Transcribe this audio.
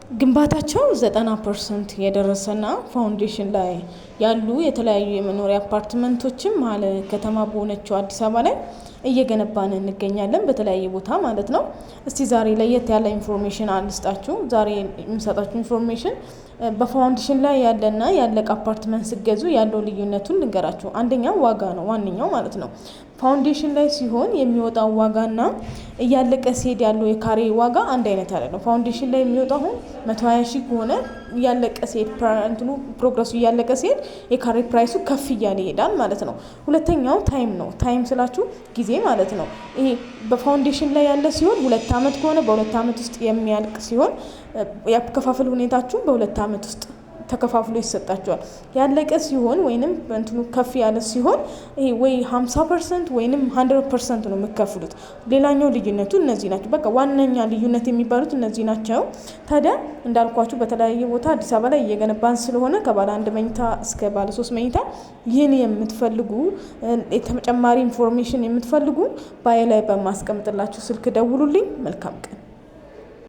ግንባታቸው 90% የደረሰና ፋውንዴሽን ላይ ያሉ የተለያዩ የመኖሪያ አፓርትመንቶችም ማለ ከተማ በሆነችው አዲስ አበባ ላይ እየገነባን እንገኛለን በተለያየ ቦታ ማለት ነው። እስቲ ዛሬ ለየት ያለ ኢንፎርሜሽን አልስጣችሁ። ዛሬ የምሰጣችሁ ኢንፎርሜሽን በፋውንዴሽን ላይ ያለና ያለቀ አፓርትመንት ሲገዙ ያለው ልዩነቱን ልንገራችሁ። አንደኛው ዋጋ ነው ዋንኛው ማለት ነው። ፋውንዴሽን ላይ ሲሆን የሚወጣው ዋጋና እያለቀ ሲሄድ ያለው የካሬ ዋጋ አንድ አይነት አይደለም። ፋውንዴሽን ላይ የሚወጣው 120 ሺህ ከሆነ እያለቀ ሲሄድ ፕሮግረሱ እያለቀ ሲሄድ የካሬ ፕራይሱ ከፍ እያለ ይሄዳል ማለት ነው። ሁለተኛው ታይም ነው። ታይም ስላችሁ ጊዜ ማለት ነው። ይሄ በፋውንዴሽን ላይ ያለ ሲሆን 2 አመት ከሆነ በ2 አመት ውስጥ የሚያልቅ ሲሆን ያከፋፈል ሁኔታችሁ በ2 አመት ውስጥ ተከፋፍሎ ይሰጣቸዋል። ያለቀ ሲሆን ወይንም እንትኑ ከፍ ያለ ሲሆን ይሄ ወይ 50% ወይንም 100% ነው የምትከፍሉት። ሌላኛው ልዩነቱ እነዚህ ናቸው። በቃ ዋነኛ ልዩነት የሚባሉት እነዚህ ናቸው። ታዲያ እንዳልኳችሁ በተለያየ ቦታ አዲስ አበባ ላይ እየገነባን ስለሆነ ከባለ 1 መኝታ እስከ ባለ 3 መኝታ ይህን የምትፈልጉ ተጨማሪ ኢንፎርሜሽን የምትፈልጉ ባይ ላይ በማስቀምጥላችሁ ስልክ ደውሉልኝ። መልካም ቀን።